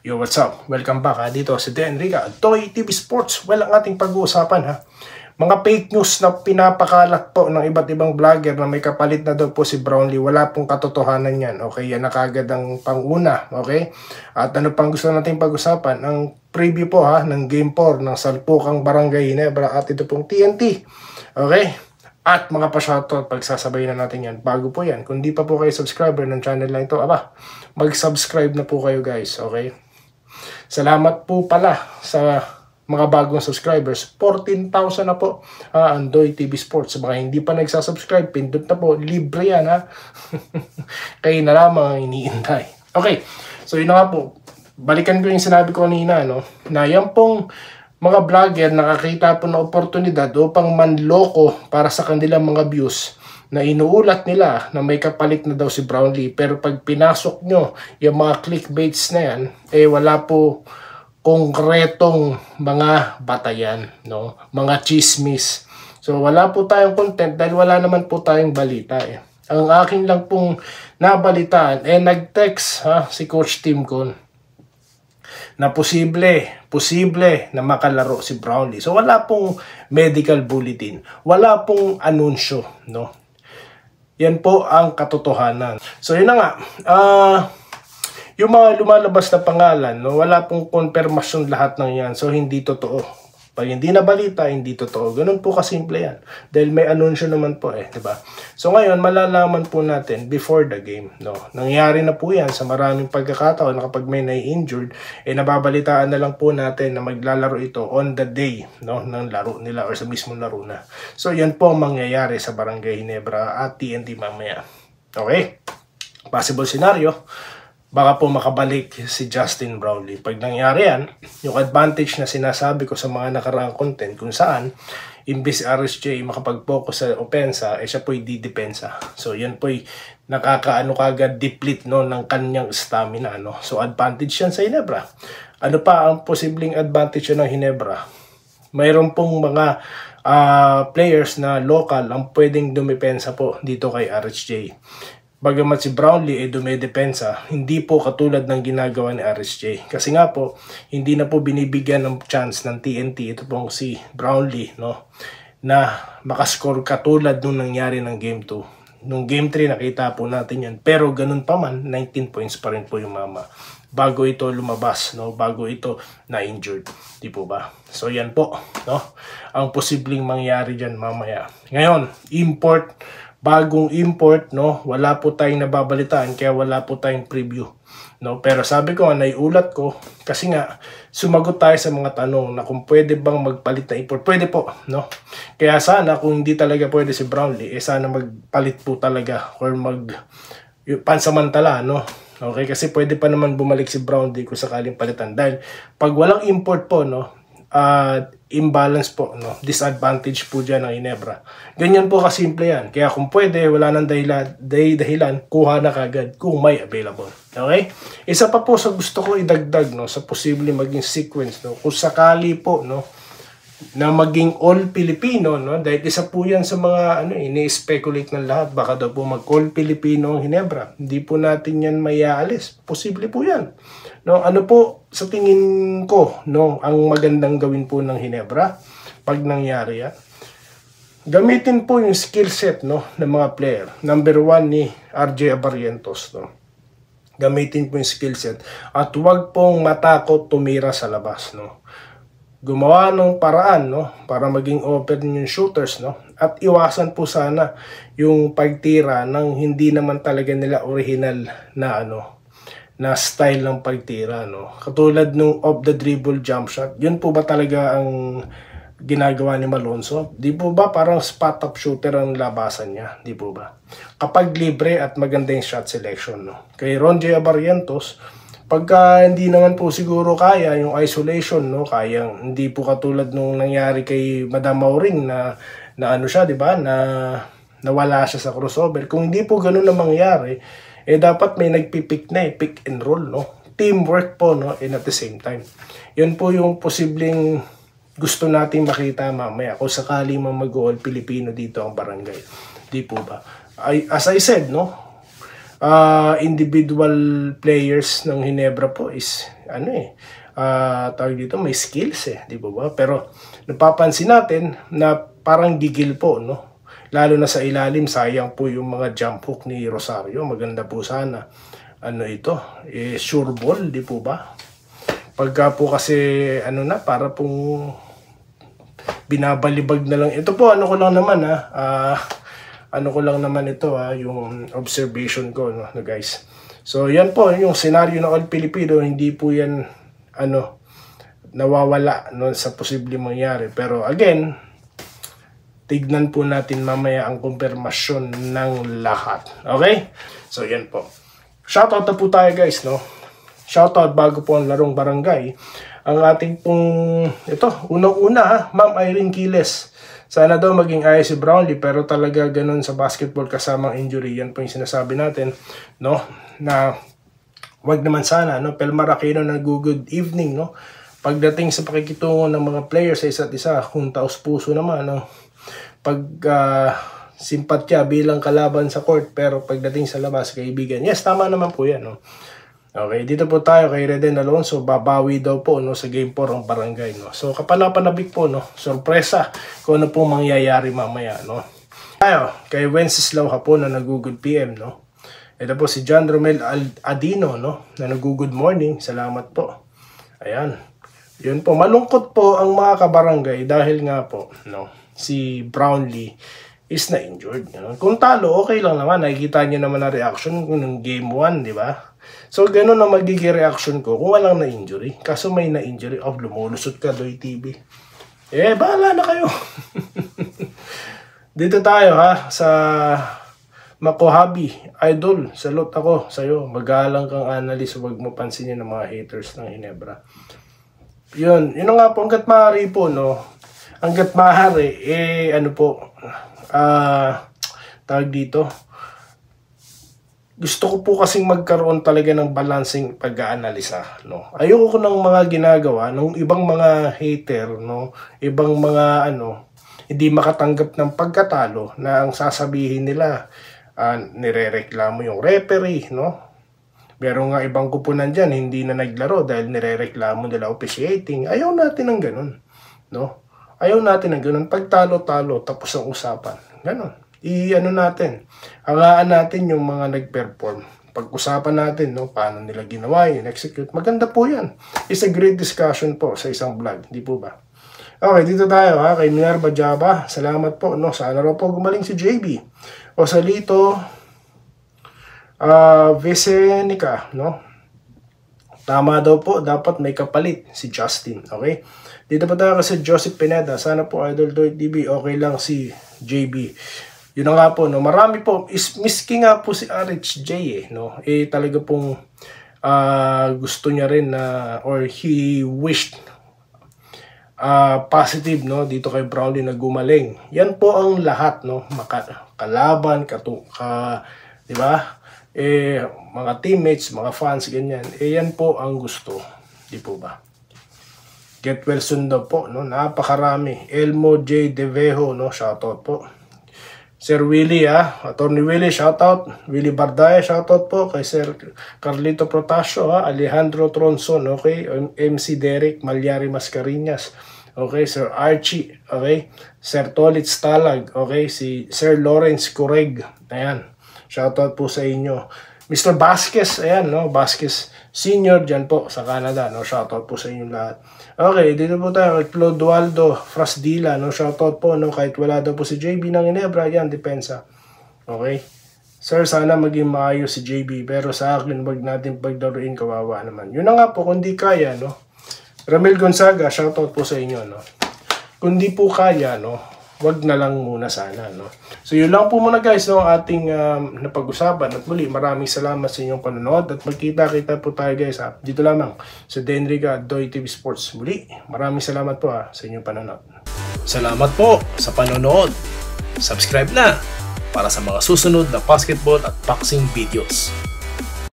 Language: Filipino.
Yo, what's up? Welcome back dito si Dan Riga, Toy TV Sports. Well, ang ating pag-uusapan mga fake news na pinapakalat po ng iba't ibang vlogger na may kapalit na daw po si Brownlee. Wala pong katotohanan yan. Okay, yan na kagad ang panguna. Okay? At ano pang gusto natin pag-usapan? Ang preview po ng Game 4 ng Salpukang Barangay Ginebra at ito pong TNT. Okay? At mga pa-shoutout, pagsasabay na natin yan. Bago po yan, kung di pa po kayo subscriber ng channel na ito, mag-subscribe na po kayo guys. Okay? Salamat po pala sa mga bagong subscribers. 14,000 na po ang Doy TV Sports. Baka hindi pa nagsasubscribe, pindot na po. Libre yan Kayo na lamang ang iniintay. Okay, so yun na nga po. Balikan ko yung sinabi ko kanina, na yan pong mga vlogger nakakita po ng oportunidad upang manloko para sa kanilang mga views na inuulat nila na may kapalit na daw si Brownlee. Pero pag pinasok nyo yung mga clickbaits na yan, wala po konkretong mga batayan, mga chismis. So wala po tayong content dahil wala naman po tayong balita Ang akin lang pong nabalitaan, nag-text si Coach Tim Con na posible na makalaro si Brownlee. So wala pong medical bulletin, wala pong anunsyo, Yan po ang katotohanan. So yun na nga, yung mga lumalabas na pangalan, wala pong konfirmasyon lahat ng yan. So hindi totoo. Pag hindi na balita, hindi totoo. Ganun po kasimple yan. Dahil may anunsyo naman po diba? So ngayon, malalaman po natin before the game. Nangyari na po yan sa maraming pagkakataon na kapag may nai-injured, nababalitaan na lang po natin na maglalaro ito on the day ng laro nila or sa mismong laro na. So yan po ang mangyayari sa Barangay Ginebra at TNT mamaya. Okay? Possible scenario, baka po makabalik si Justin Brownlee. Pag nangyari yan, yung advantage na sinasabi ko sa mga nakaraang content kung saan, imbis RSJ makapag-focus sa opensa, siya po'y didepensa. So yan po'y kagad deplete ng kanyang stamina. So advantage yan sa Ginebra. Ano pa ang posibleng advantage ng Ginebra? Mayroon pong mga players na local ang pwedeng dumepensa po dito kay RSJ. Bagamat si Brownlee dumedepensa, hindi po katulad ng ginagawa ni RSJ. Kasi nga po, hindi na po binibigyan ng chance ng TNT, ito pong si Brownlee, na makascore katulad nung nangyari ng Game 2. Nung Game 3, nakita po natin yan. Pero ganun pa man, 19 points pa rin po yung mama. Bago ito lumabas, bago ito na-injured. Di po ba? So yan po, ang posibleng mangyari dyan mamaya. Ngayon, bagong import, wala po tayong nababalitaan, kaya wala po tayong preview. Pero sabi ko, naiulat ko, kasi nga, sumagot tayo sa mga tanong na kung pwede bang magpalit na import. Pwede po, Kaya sana, kung hindi talaga pwede si Brownlee, sana magpalit po talaga or pansamantala, Okay, kasi pwede pa naman bumalik si Brownlee kung sakaling palitan. Dahil pag walang import po, imbalance po, disadvantage po dyan ng Ginebra. Ganyan po kasimple yan. Kaya kung pwede, wala nang dahilan, kuha na kagad kung may available. Okay? Isa pa po sa gusto ko idagdag, sa posible maging sequence, kung sakali po, na maging all Filipino, dahil isa po yan sa mga, ini-speculate ng lahat, baka daw po mag-all Filipino ang Ginebra. Hindi po natin yan mayaalis. Posible po yan. Ano po sa tingin ko, ang magandang gawin po ng Ginebra pag nangyari yan? Gamitin po yung skill set, ng mga player. Number 1 ni RJ Abarrientos, Gamitin po yung skill set. At huwag pong matakot tumira sa labas, Gumawa ng paraan, para maging open yung shooters, At iwasan po sana yung pagtira ng hindi naman talaga nila original na style ng pagtira, Katulad nung off the dribble jump shot. Yun po ba talaga ang ginagawa ni Malonzo? Di po ba parang spot up shooter ang labasan niya? Di po ba? Kapag libre at maganda yung shot selection, Kay Ronje Abarrientos, pagka hindi naman po siguro kaya yung isolation, kaya hindi po katulad nung nangyari kay Madam Mauring na siya, di ba? Na nawala siya sa crossover. Kung hindi po ganun na mangyari, dapat may nagpipick na pick and roll, Teamwork po, and at the same time. Yun po yung posibleng gusto nating makita mamaya kung sakali mag-all Pilipino dito ang barangay. Di po ba? As I said, individual players ng Ginebra po is tawag dito, may skills di ba? Pero napapansin natin na parang gigil po, no? Lalo na sa ilalim, sayang po yung mga jump hook ni Rosario. Maganda po sana. Ito? Sure ball, di po ba? Pagka po kasi, para pong binabalibag na lang. Ito po, ko lang naman, yung observation ko, no, guys. So, yan po, yung senaryo ng All Filipino, hindi po yan, nawawala, no, sa posibleng mangyari. Pero, again, tignan po natin mamaya ang kumpirmasyon ng lahat. Okay? So, yan po. Shoutout na po tayo, guys, no? Shoutout bago po ang larong barangay. Ang ating pong, unang-una, Ma'am Irene Quiles. Sana daw maging ayos si Brownlee, pero talaga ganun sa basketball kasamang injury. Yan po yung sinasabi natin, no? Na, wag naman sana, no? Pelmar Aquino nag-good evening, no? Pagdating sa pakikitungo ng mga players sa isa't isa, kung taos puso naman, no? Simpatya bilang kalaban sa court, pero pagdating sa labas, kaibigan. Yes, tama naman po yan, no? Okay, dito po tayo kay Reden Alonso, babawi daw po, no, sa Game 4 ang barangay, no? So, kapanapanabik po, no? Sorpresa kung ano po mangyayari mamaya, no? Tayo, kay Wenceslao Hapon na nag-good PM, no? Ito po si John Romel Adino, no? Na nag-good morning. Salamat po. Ayan. Yun po, malungkot po ang mga kabarangay dahil nga po, no? Si Brownlee is na-injured. Kung talo, okay lang naman. Nakikita niyo naman na reaction ng Game 1, di ba? So, ganun na magiging reaction ko kung walang na-injury. Kaso may na-injury, lumulusot ka, Doy TV. Bahala na kayo. Dito tayo, sa Makohabi. Idol, salute ako sa'yo. Magalang kang analyst, huwag mo pansinin ng mga haters ng Ginebra. Yun nga po, hanggat maaari po, no? Hanggat maaari, tawag dito, gusto ko po kasing magkaroon talaga ng balancing pag-aanalisa, no? Ayoko ko ng mga ginagawa ng ibang mga hater, no? Ibang mga, hindi makatanggap ng pagkatalo na ang sasabihin nila, nirereklamo yung referee, no? Meron nga ibang kupunan dyan, hindi na naglaro dahil nirereklamo nila officiating. Ayaw natin ng ganun, no? Ayaw natin ng ganun. Pag talo-talo, tapos ang usapan. Ganun. Natin. Hangaan natin yung mga nag-perform. Pag-usapan natin, no, paano nila ginawa yun, execute. Maganda po yan. It's a great discussion po sa isang vlog. Di po ba? Okay, dito tayo, kay Minerva Java. Salamat po, no. Sana raw po gumaling si JB. Osalito, Visenica, no. Tama daw po, dapat may kapalit si Justin. Okay? Dito pa tayo kasi Joseph Pineda. Sana po Idol Doy TV, okay lang si JB. Yun na nga po, no. Marami po, miski nga po si RHJ, no. Talaga pong gusto niya rin na, or he wished positive, no, dito kay Brownlee na gumaling. Yan po ang lahat, no. Kalaban, di ba? Mga teammates, mga fans, ganyan. Yan po ang gusto. Di po ba? Get well soon daw po, no? Napakarami. Elmo J. Devejo, no? Shoutout po. Sir Willie, Attorney Willie, shoutout. Willie Bardaya, shoutout po. Kay Sir Carlito Protasio, Alejandro Tronson, okay? MC Derek Malyari Mascareñas, okay? Sir Archie, okay? Sir Tolit Stalag, okay? Si Sir Lawrence Correg, ayan. Shoutout po sa inyo. Mr. Vasquez, ayan, no? Vasquez Senior dyan po sa Canada, no? Shoutout po sa inyo lahat. Okay, dito po tayo kay Clodoaldo Frasdila, no? Shoutout po, no? Kahit wala daw po si JB ng Ginebra, yan, depensa. Okay? Sir, sana maging maayos si JB, pero sa akin, wag natin pagdaruin, kawawa naman. Yun na nga po, kung di kaya, no? Ramil Gonzaga, shoutout po sa inyo, no? Kung di po kaya, no? Wag na lang muna sana, no? So, yun lang po muna guys, no? Ating napag-usapan. At muli, maraming salamat sa inyong panonood. At magkita-kita po tayo guys, dito lamang sa Denriga Doy TV Sports. Muli, maraming salamat po sa inyong panonood. Salamat po sa panonood. Subscribe na para sa mga susunod na basketball at boxing videos.